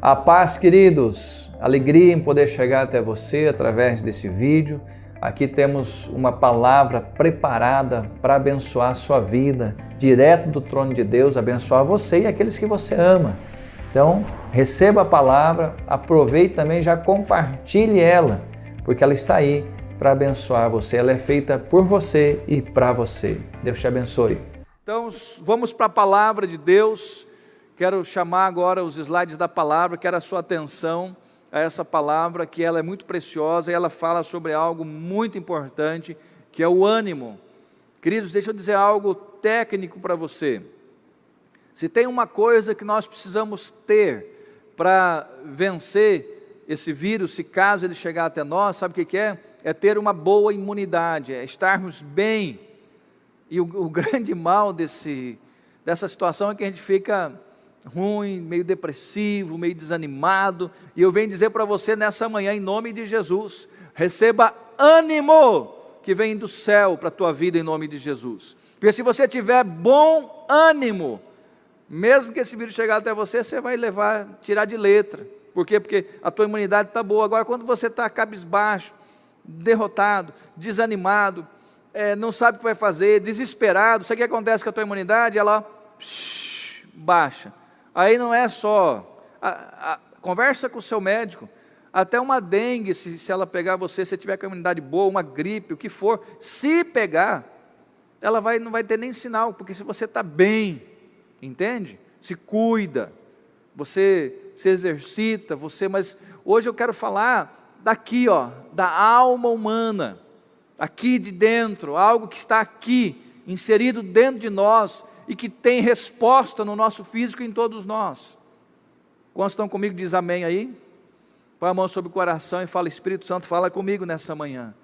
A paz, queridos, alegria em poder chegar até você através desse vídeo. Aqui temos uma palavra preparada para abençoar a sua vida, direto do trono de Deus, abençoar você e aqueles que você ama. Então, receba a palavra, aproveite também e já compartilhe ela, porque ela está aí para abençoar você. Ela é feita por você e para você. Deus te abençoe. Então, vamos para a palavra de Deus. Quero chamar agora os slides da palavra, quero a sua atenção a essa palavra, que ela é muito preciosa e ela fala sobre algo muito importante, que é o ânimo. Queridos, deixa eu dizer algo técnico para você. Se tem uma coisa que nós precisamos ter para vencer esse vírus, se caso ele chegar até nós, sabe o que é? É ter uma boa imunidade, é estarmos bem. E o grande mal dessa situação é que a gente fica ruim, meio depressivo, meio desanimado, e eu venho dizer para você nessa manhã, em nome de Jesus, receba ânimo que vem do céu para a tua vida, em nome de Jesus. Porque se você tiver bom ânimo, mesmo que esse vírus chegar até você, você vai tirar de letra. Por quê? Porque a tua imunidade está boa. Agora, quando você está cabisbaixo, derrotado, desanimado, não sabe o que vai fazer, desesperado, sabe o que acontece com a tua imunidade? Ela baixa. Aí não é só, conversa com o seu médico, até uma dengue, se ela pegar você, se tiver com a imunidade boa, uma gripe, o que for, se pegar, ela não vai ter nem sinal, porque se você está bem, entende? Se cuida, você se exercita, mas hoje eu quero falar daqui, da alma humana, aqui de dentro, algo que está aqui, inserido dentro de nós, e que tem resposta no nosso físico e em todos nós. Quantos estão comigo, diz amém aí? Põe a mão sobre o coração e fala: Espírito Santo, fala comigo nessa manhã.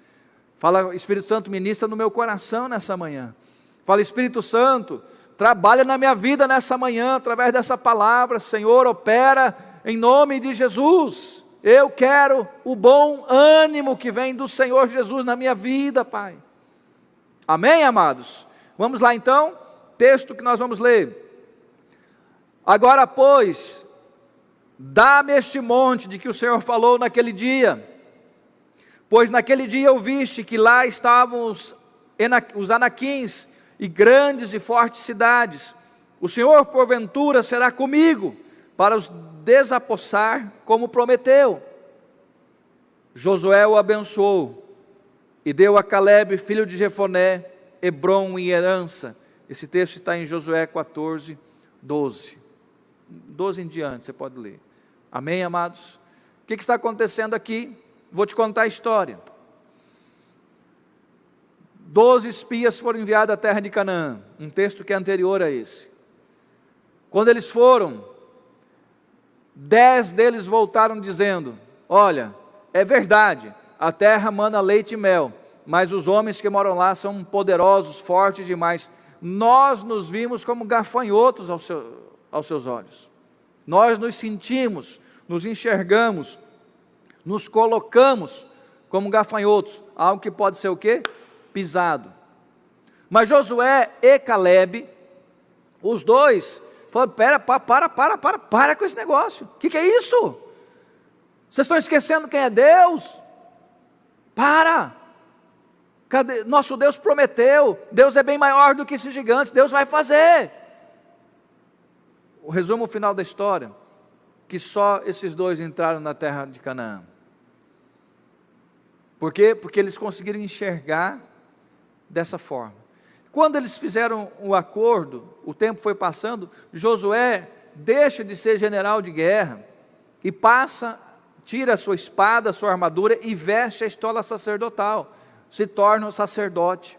Fala: Espírito Santo, ministra no meu coração nessa manhã. Fala: Espírito Santo, trabalha na minha vida nessa manhã, através dessa palavra. Senhor, opera em nome de Jesus. Eu quero o bom ânimo que vem do Senhor Jesus na minha vida, Pai. Amém, amados? Vamos lá então, texto que nós vamos ler. Agora, pois, dá-me este monte de que o Senhor falou naquele dia, pois naquele dia ouviste que lá estavam os anaquins e grandes e fortes cidades. O Senhor porventura será comigo para os desapossar como prometeu. Josué o abençoou e deu a Calebe, filho de Jefoné, Hebrom em herança. Esse texto está em Josué 14, 12 em diante, você pode ler. Amém, amados? O que está acontecendo aqui? Vou te contar a história. 12 espias foram enviados à terra de Canaã, um texto que é anterior a esse. Quando eles foram, 10 deles voltaram dizendo: olha, é verdade, a terra mana leite e mel, mas os homens que moram lá são poderosos, fortes demais. Nós nos vimos como gafanhotos aos seus olhos. Nós nos sentimos, nos enxergamos, nos colocamos como gafanhotos, algo que pode ser o quê? Pisado. Mas Josué e Calebe, os dois, falaram: para com esse negócio. O que é isso? Vocês estão esquecendo quem é Deus? Para! Cadê? Nosso Deus prometeu, Deus é bem maior do que esses gigantes, Deus vai fazer. O resumo final da história, que só esses dois entraram na terra de Canaã. Por quê? Porque eles conseguiram enxergar dessa forma. Quando eles fizeram o acordo, o tempo foi passando, Josué deixa de ser general de guerra e tira a sua espada, a sua armadura e veste a estola sacerdotal, se torna um sacerdote.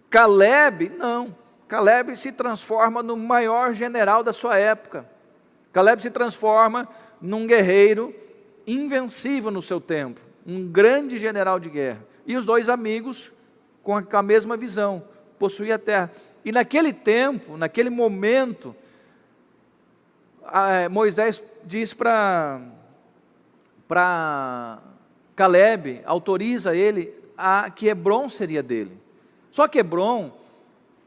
Calebe, não, Calebe se transforma no maior general da sua época. Calebe se transforma num guerreiro invencível no seu tempo, um grande general de guerra. E os dois amigos com a mesma visão, possuíam a terra. E naquele tempo, naquele momento, Moisés diz para Calebe, autoriza ele que Hebrom seria dele. Só que Hebrom,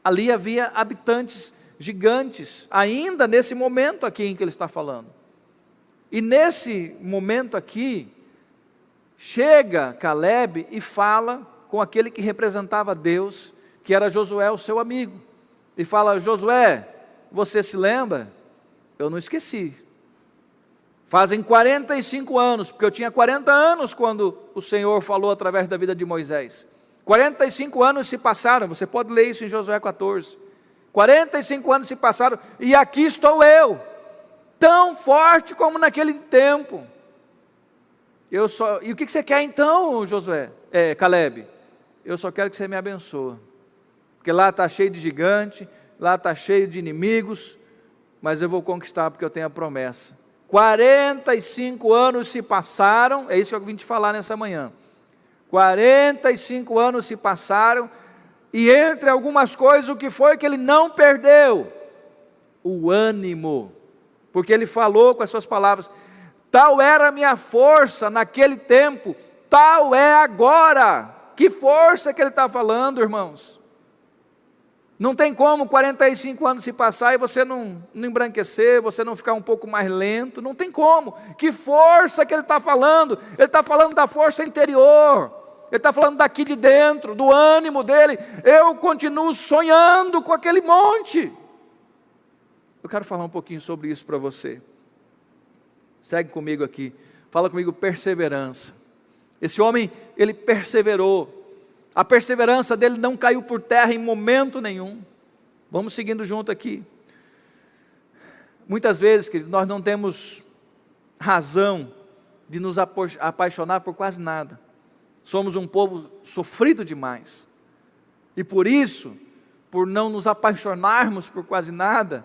ali havia habitantes gigantes, ainda nesse momento aqui em que ele está falando. E nesse momento aqui, chega Caleb e fala com aquele que representava Deus, que era Josué, o seu amigo. E fala: Josué, você se lembra? Eu não esqueci. Fazem 45 anos, porque eu tinha 40 anos quando o Senhor falou através da vida de Moisés. 45 anos se passaram, você pode ler isso em Josué 14. 45 anos se passaram e aqui estou eu, tão forte como naquele tempo. E o que você quer então, Caleb? Eu só quero que você me abençoe, porque lá está cheio de gigante, lá está cheio de inimigos, mas eu vou conquistar porque eu tenho a promessa. 45 anos se passaram, é isso que eu vim te falar nessa manhã. 45 anos se passaram, e entre algumas coisas, o que foi que ele não perdeu? O ânimo, porque ele falou com as suas palavras: tal era a minha força naquele tempo, tal é agora. Que força que ele está falando, irmãos? Não tem como 45 anos se passar e você não embranquecer, você não ficar um pouco mais lento, não tem como. Que força que ele está falando? Ele está falando da força interior, ele está falando daqui de dentro, do ânimo dele. Eu continuo sonhando com aquele monte. Eu quero falar um pouquinho sobre isso para você. Segue comigo aqui, fala comigo: perseverança. Esse homem, ele perseverou. A perseverança dele não caiu por terra em momento nenhum. Vamos seguindo junto aqui. Muitas vezes, queridos, nós não temos razão de nos apaixonar por quase nada. Somos um povo sofrido demais. E por isso, por não nos apaixonarmos por quase nada,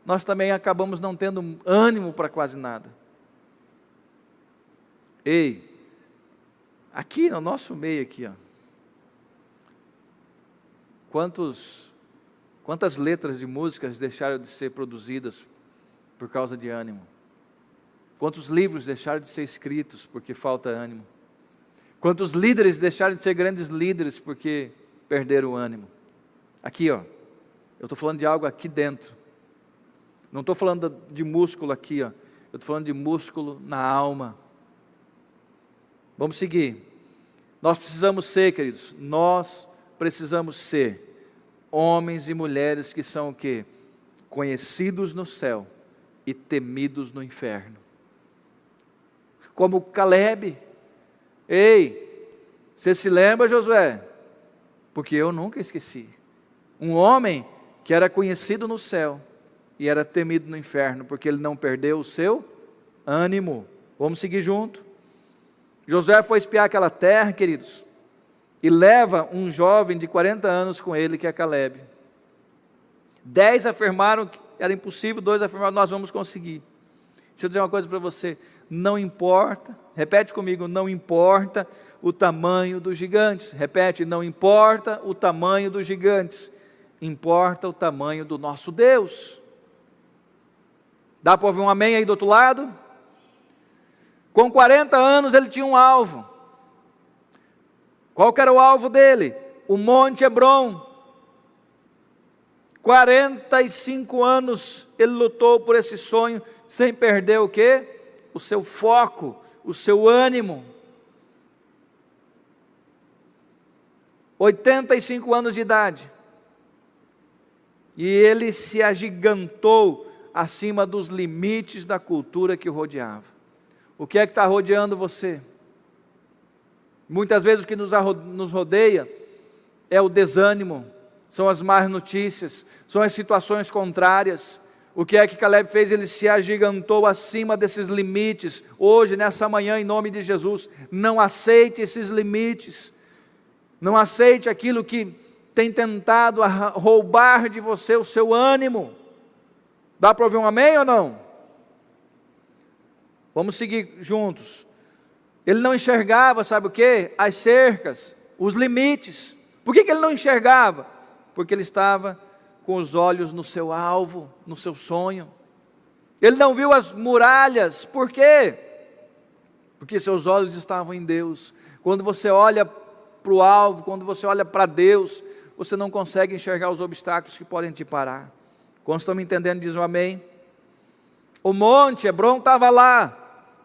nós também acabamos não tendo ânimo para quase nada. Ei, aqui no nosso meio aqui, ó, quantas letras de músicas deixaram de ser produzidas por causa de ânimo? Quantos livros deixaram de ser escritos porque falta ânimo? Quantos líderes deixaram de ser grandes líderes porque perderam o ânimo? Aqui, ó, eu estou falando de algo aqui dentro. Não estou falando de músculo aqui, ó. Eu estou falando de músculo na alma. Vamos seguir. Nós precisamos ser, queridos, nós precisamos ser homens e mulheres que são o quê? Conhecidos no céu e temidos no inferno. Como Caleb. Ei, você se lembra, Josué? Porque eu nunca esqueci. Um homem que era conhecido no céu e era temido no inferno, porque ele não perdeu o seu ânimo. Vamos seguir junto. Josué foi espiar aquela terra, queridos, e leva um jovem de 40 anos com ele, que é Caleb. 10 afirmaram que era impossível, 2 afirmaram: nós vamos conseguir. Deixa eu dizer uma coisa para você: não importa, repete comigo, não importa o tamanho dos gigantes. Repete: não importa o tamanho dos gigantes, importa o tamanho do nosso Deus. Dá para ouvir um amém aí do outro lado? Com 40 anos ele tinha um alvo. Qual que era o alvo dele? O Monte Hebrom. 45 anos ele lutou por esse sonho, sem perder o quê? O seu foco, o seu ânimo. 85 anos de idade. E ele se agigantou acima dos limites da cultura que o rodeava. O que é que está rodeando você? Muitas vezes o que nos rodeia é o desânimo, são as más notícias, são as situações contrárias. O que é que Caleb fez? Ele se agigantou acima desses limites. Hoje, nessa manhã, em nome de Jesus, não aceite esses limites, não aceite aquilo que tem tentado roubar de você o seu ânimo. Dá para ouvir um amém ou não? Vamos seguir juntos. Ele não enxergava, sabe o quê? As cercas, os limites. Por que ele não enxergava? Porque ele estava com os olhos no seu alvo, no seu sonho. Ele não viu as muralhas. Por quê? Porque seus olhos estavam em Deus. Quando você olha para o alvo, quando você olha para Deus, você não consegue enxergar os obstáculos que podem te parar. Quando estão me entendendo, diz um amém. O Monte Hebrom estava lá.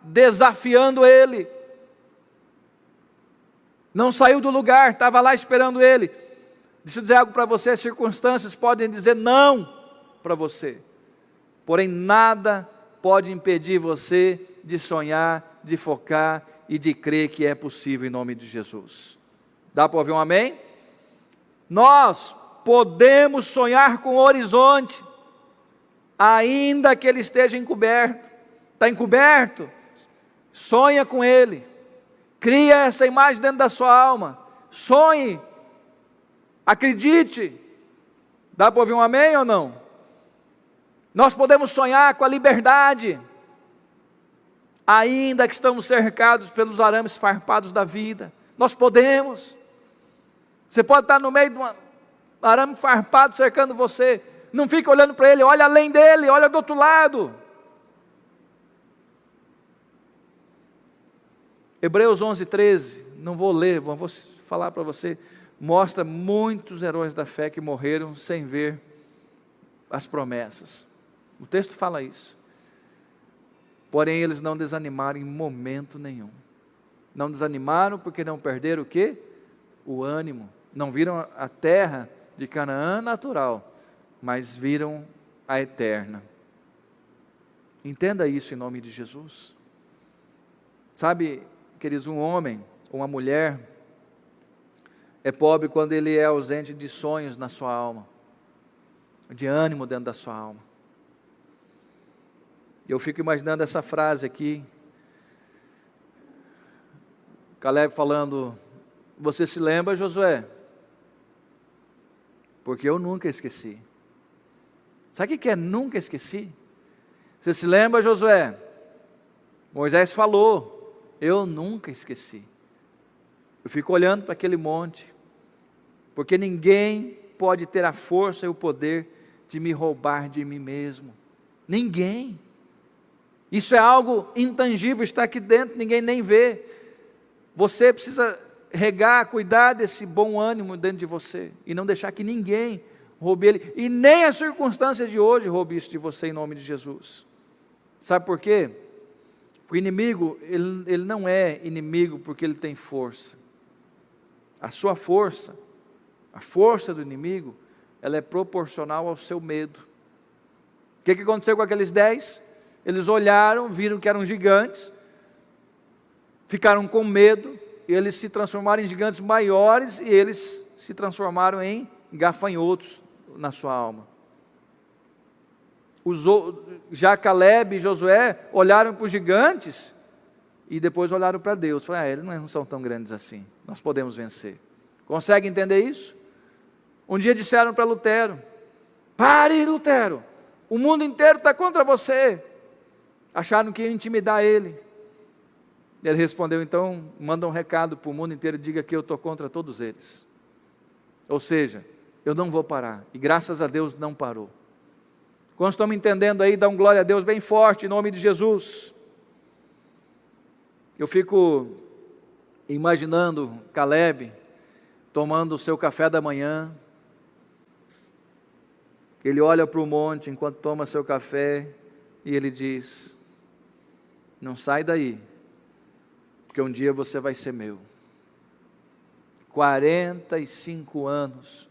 desafiando ele. Não saiu do lugar, estava lá esperando ele. Deixa eu dizer algo para você, as circunstâncias podem dizer não para você. Porém, nada pode impedir você de sonhar, de focar e de crer que é possível em nome de Jesus. Dá para ouvir um amém? Nós podemos sonhar com o horizonte, ainda que ele esteja encoberto. Está encoberto? Sonha com ele. Cria essa imagem dentro da sua alma. Sonhe. Acredite. Dá para ouvir um amém ou não? Nós podemos sonhar com a liberdade, ainda que estamos cercados pelos arames farpados da vida. Nós podemos. Você pode estar no meio de um arame farpado cercando você. Não fique olhando para ele, olha além dele, olha do outro lado. Hebreus 11:13, não vou ler, vou falar para você, mostra muitos heróis da fé que morreram sem ver as promessas. O texto fala isso. Porém, eles não desanimaram em momento nenhum. Não desanimaram porque não perderam o quê? O ânimo. Não viram a terra de Canaã natural, mas viram a eterna. Entenda isso em nome de Jesus. Sabe, queridos, um homem ou uma mulher é pobre quando ele é ausente de sonhos na sua alma, de ânimo dentro da sua alma. Eu fico imaginando essa frase aqui, Caleb falando: você se lembra, Josué? Porque eu nunca esqueci. Sabe o que é nunca esqueci? Você se lembra, Josué? Moisés falou, eu nunca esqueci. Eu fico olhando para aquele monte, porque ninguém pode ter a força e o poder de me roubar de mim mesmo. Ninguém. Isso é algo intangível, está aqui dentro, ninguém nem vê. Você precisa regar, cuidar desse bom ânimo dentro de você, e não deixar que ninguém roube ele, e nem as circunstâncias de hoje roube isso de você em nome de Jesus. Sabe por quê? O inimigo, ele não é inimigo porque ele tem força. A sua força, a força do inimigo, ela é proporcional ao seu medo. O que aconteceu com aqueles 10? Eles olharam, viram que eram gigantes, ficaram com medo, e eles se transformaram em gigantes maiores, e eles se transformaram em gafanhotos na sua alma. Já Caleb e Josué olharam para os gigantes, e depois olharam para Deus, falaram, eles não são tão grandes assim, nós podemos vencer. Consegue entender isso? Um dia disseram para Lutero, pare Lutero, o mundo inteiro está contra você. Acharam que ia intimidar ele. Ele respondeu, então, manda um recado para o mundo inteiro, diga que eu estou contra todos eles. Ou seja, eu não vou parar, e graças a Deus não parou. Quando estão me entendendo aí, dá um glória a Deus bem forte, em nome de Jesus. Eu fico imaginando Caleb, tomando o seu café da manhã, ele olha para o monte, enquanto toma seu café, e ele diz, não sai daí, porque um dia você vai ser meu. 45 anos,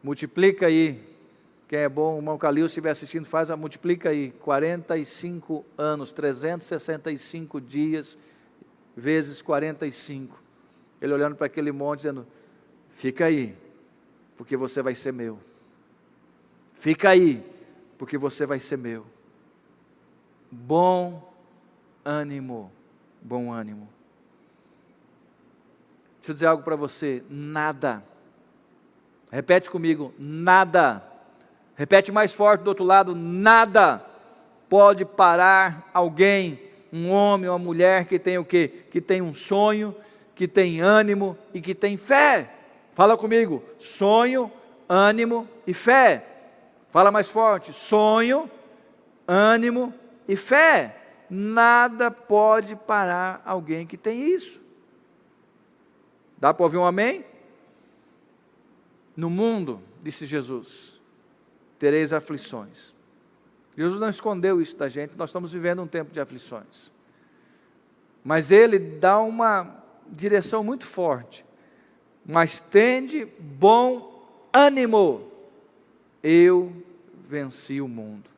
multiplica aí, quem é bom, o irmão Calil, se estiver assistindo, multiplica aí, 45 anos, 365 dias, vezes 45, ele olhando para aquele monte, dizendo, fica aí, porque você vai ser meu. Fica aí, porque você vai ser meu. Bom ânimo, bom ânimo. Deixa eu dizer algo para você, nada, repete comigo, nada, repete mais forte do outro lado, nada pode parar alguém, um homem ou uma mulher que tem o quê? Que tem um sonho, que tem ânimo e que tem fé. Fala comigo, sonho, ânimo e fé. Fala mais forte, sonho, ânimo e fé. Nada pode parar alguém que tem isso. Dá para ouvir um amém? No mundo, disse Jesus, tereis aflições. Jesus não escondeu isso da gente, nós estamos vivendo um tempo de aflições. Mas ele dá uma direção muito forte. Mas tende bom ânimo, eu venci o mundo.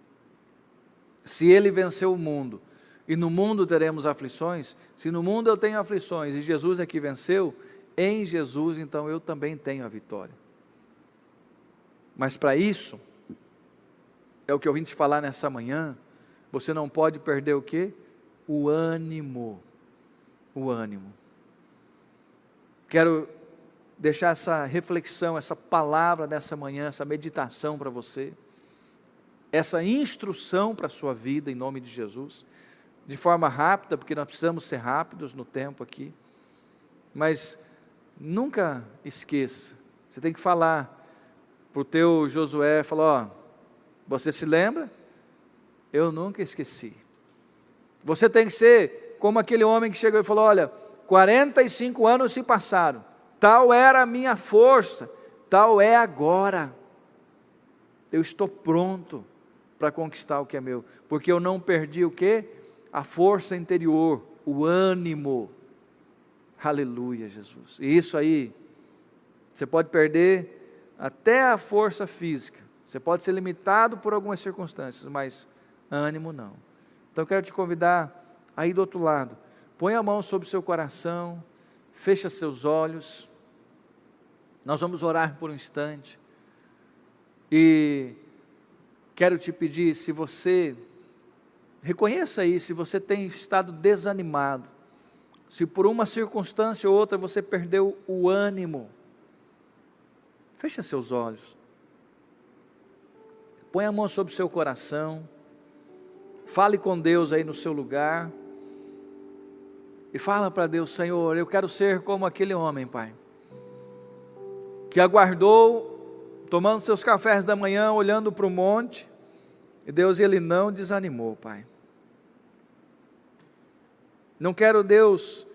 Se ele venceu o mundo, e no mundo teremos aflições, se no mundo eu tenho aflições, e Jesus é que venceu, em Jesus então eu também tenho a vitória. Mas para isso, é o que eu vim te falar nessa manhã, você não pode perder o quê? O ânimo. O ânimo. Quero deixar essa reflexão, essa palavra nessa manhã, essa meditação para você, essa instrução para a sua vida em nome de Jesus, de forma rápida, porque nós precisamos ser rápidos no tempo aqui, mas nunca esqueça, você tem que falar para o teu Josué, falar, você se lembra? Eu nunca esqueci. Você tem que ser como aquele homem que chegou e falou, olha, 45 anos se passaram, tal era a minha força, tal é agora, eu estou pronto para conquistar o que é meu, porque eu não perdi o quê? A força interior, o ânimo, aleluia Jesus, e isso aí, você pode perder até a força física, você pode ser limitado por algumas circunstâncias, mas ânimo não. Então eu quero te convidar aí do outro lado, põe a mão sobre o seu coração, fecha seus olhos, nós vamos orar por um instante, e quero te pedir, se você, reconheça aí, se você tem estado desanimado, se por uma circunstância ou outra você perdeu o ânimo, fecha seus olhos, põe a mão sobre o seu coração, fale com Deus aí no seu lugar, e fala para Deus, Senhor, eu quero ser como aquele homem, Pai, que aguardou, tomando seus cafés da manhã, olhando para o monte, e Deus, ele não desanimou, Pai. Não quero, Deus,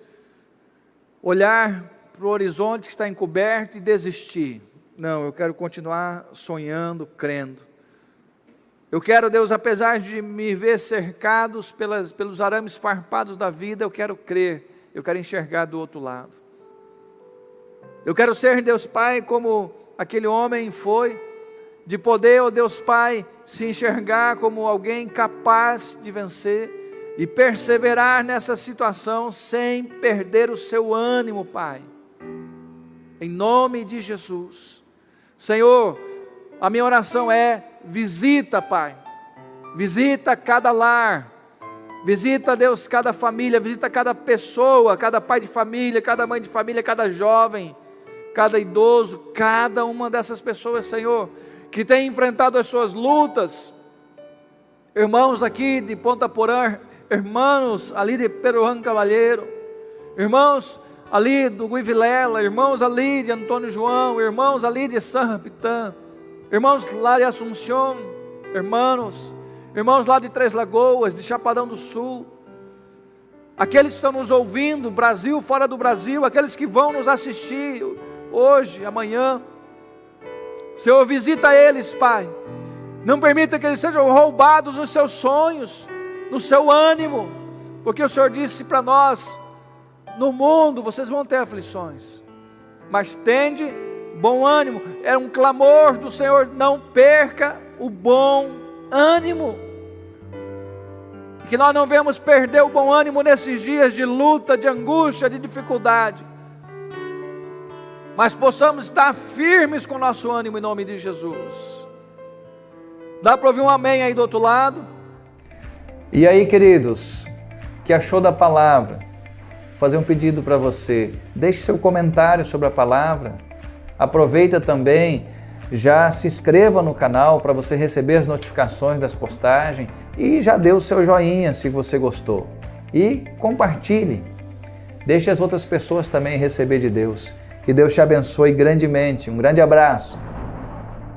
olhar para o horizonte que está encoberto e desistir. Não, eu quero continuar sonhando, crendo. Eu quero, Deus, apesar de me ver cercados pelos arames farpados da vida, eu quero crer, eu quero enxergar do outro lado. Eu quero ser, Deus Pai, como aquele homem foi, de poder, ó Deus Pai, se enxergar como alguém capaz de vencer e perseverar nessa situação sem perder o seu ânimo, Pai. Em nome de Jesus. Senhor, a minha oração é, visita, Pai, visita cada lar, visita, Deus, cada família, visita cada pessoa, cada pai de família, cada mãe de família, cada jovem, cada idoso, cada uma dessas pessoas, Senhor, que tem enfrentado as suas lutas, irmãos aqui de Ponta Porã, irmãos ali de Peruano Cavalheiro, irmãos ali do Guivilela, irmãos ali de Antônio João, irmãos ali de San Rapitã, irmãos lá de Assunção, irmãos lá de Três Lagoas, de Chapadão do Sul, aqueles que estão nos ouvindo, Brasil, fora do Brasil, aqueles que vão nos assistir hoje, amanhã, Senhor, visita eles, Pai, não permita que eles sejam roubados nos seus sonhos, no seu ânimo, porque o Senhor disse para nós, no mundo vocês vão ter aflições, mas tende bom ânimo, é um clamor do Senhor, não perca o bom ânimo, que nós não venhamos perder o bom ânimo nesses dias de luta, de angústia, de dificuldade, mas possamos estar firmes com o nosso ânimo em nome de Jesus. Dá para ouvir um amém aí do outro lado? E aí, queridos, que achou da palavra? Vou fazer um pedido para você, deixe seu comentário sobre a palavra, aproveita também, já se inscreva no canal para você receber as notificações das postagens e já dê o seu joinha se você gostou. E compartilhe, deixe as outras pessoas também receber de Deus. Que Deus te abençoe grandemente. Um grande abraço.